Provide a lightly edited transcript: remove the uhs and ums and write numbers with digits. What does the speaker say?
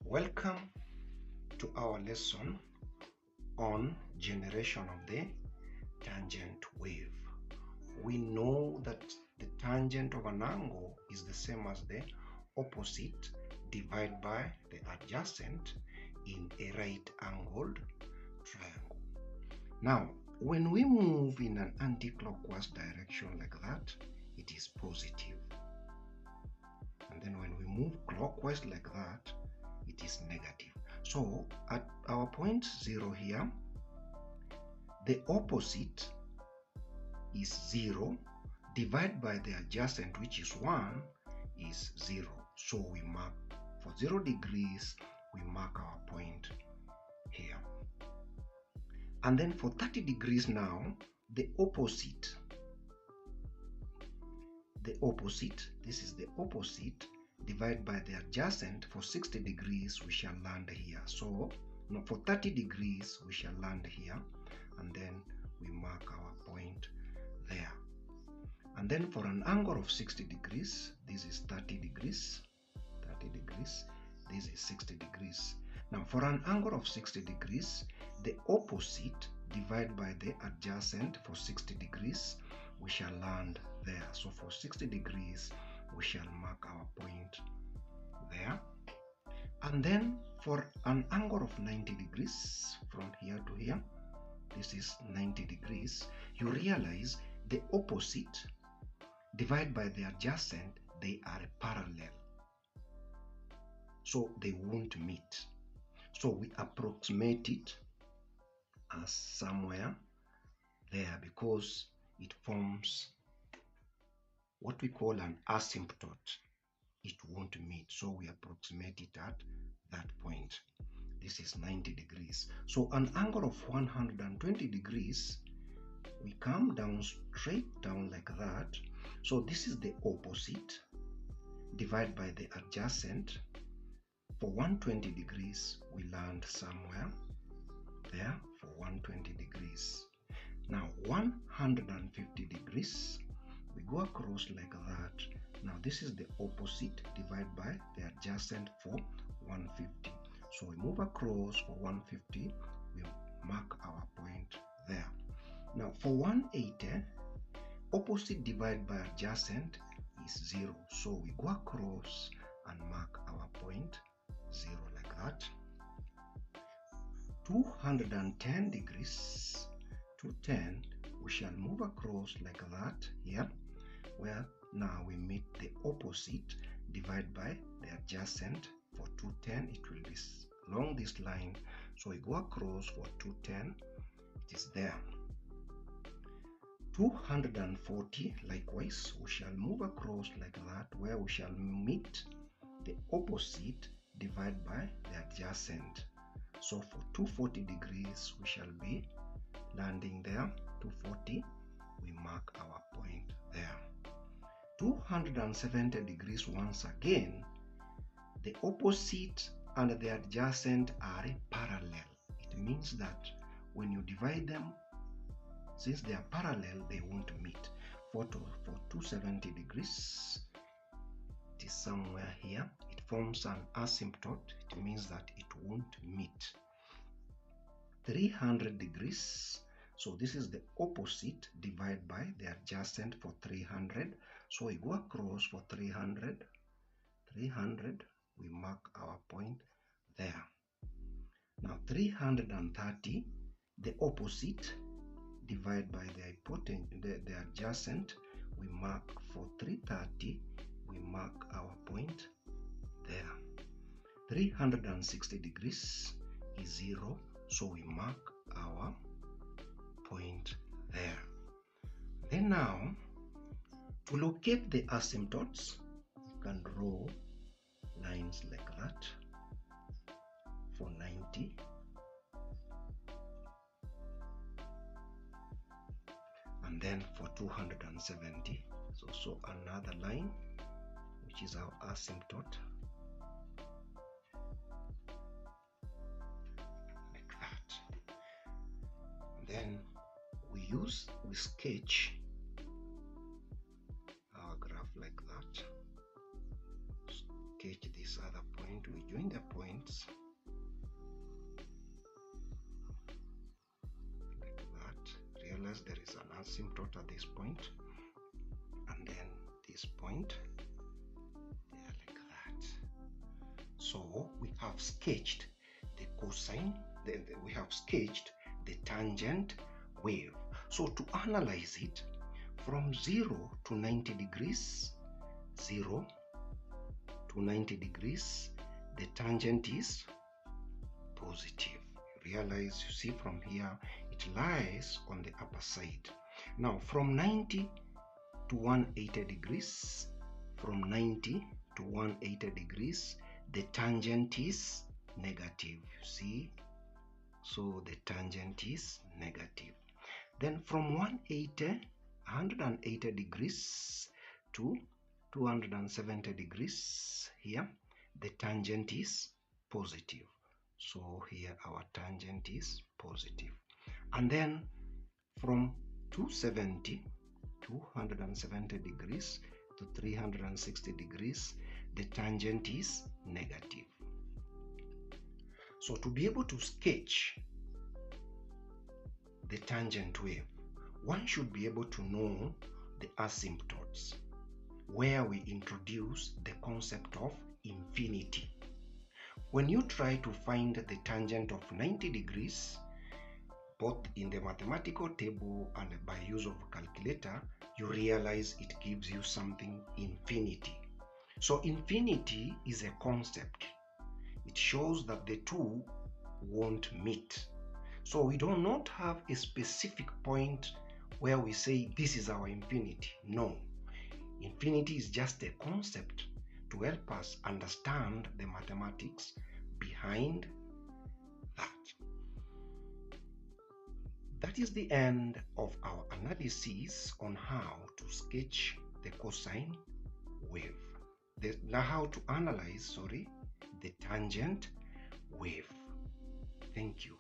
Welcome to our lesson on generation of the tangent wave. We know that the tangent of an angle is the same as the opposite divided by the adjacent in a right-angled triangle. Now, when we move in an anti-clockwise direction like that, it is positive. And then when we move clockwise like that, it is negative. So at our point 0 here, the opposite is 0 divided by the adjacent, which is 1, is 0. So we mark for 0 degrees, we mark our point here. And then for 30 degrees now, the opposite, this is the opposite, divided by the adjacent. For 60 degrees, we shall land here. So no, for 30 degrees, we shall land here, and then we mark our point there. And then for an angle of 60 degrees, this is 30 degrees, this is 60 degrees. Now for an angle of 60 degrees, the opposite divided by the adjacent. For 60 degrees, we shall land there. So for 60 degrees, we shall mark our point there. And then for an angle of 90 degrees, from here to here, this is 90 degrees, you realize the opposite divided by the adjacent, they are parallel, so they won't meet. So we approximate it as somewhere there, because it forms what we call an asymptote. It won't meet, so we approximate it at that point. This is 90 degrees. So an angle of 120 degrees, we come down straight down like that. So this is the opposite divided by the adjacent. For 120 degrees, we land somewhere there for 120 degrees. Now 150 degrees, we go across like that. Now this is the opposite divided by the adjacent for 150. So we move across for 150, we mark our point there. Now for 180, opposite divided by adjacent is 0. So we go across and mark our point 0 like that. 210 degrees, 210, we shall move across like that here, where now we meet the opposite divided by the adjacent. For 210, it will be along this line, so we go across for 210, it is there. 240, likewise, we shall move across like that, where we shall meet the opposite divided by the adjacent. So for 240 degrees, we shall be landing there. 240, we mark our point there. 270 degrees, once again, the opposite and the adjacent are parallel. It means that when you divide them, since they are parallel, they won't meet. For 270 degrees, it is somewhere here. It forms an asymptote. It means that it won't meet. 300 degrees, so this is the opposite divided by the adjacent for 300. So we go across for 300, we mark our point there. Now 330, the opposite divided by the hypotenuse, the adjacent, we mark for 330, we mark our point there. 360 degrees is 0, so we mark our point there. Then now, to locate the asymptotes, you can draw lines like that for 90. And then for 270, it's also another line, which is our asymptote, like that. And then we sketch our graph like that. Sketch this this other point, we join the points like that. Realize there is an asymptote at this point, and then this point there like that. So we have sketched the cosine, we have sketched the tangent wave. So to analyze it, from 0 to 90 degrees, 0 to 90 degrees, the tangent is positive. Realize, you see from here, it lies on the upper side. Now from 90 to 180 degrees, from 90 to 180 degrees, the tangent is negative, you see. So the tangent is negative. Then from 180 degrees to 270 degrees, here the tangent is positive. So here our tangent is positive. And then from 270 degrees to 360 degrees, the tangent is negative. So to be able to sketch the tangent wave, one should be able to know the asymptotes, where we introduce the concept of infinity. When you try to find the tangent of 90 degrees, both in the mathematical table and by use of a calculator, you realize it gives you something infinity. So infinity is a concept. It shows that the two won't meet. So we do not have a specific point where we say this is our infinity. No. Infinity is just a concept to help us understand the mathematics behind that. That is the end of our analysis on how to sketch the cosine wave. Now how to analyze, the tangent wave. Thank you.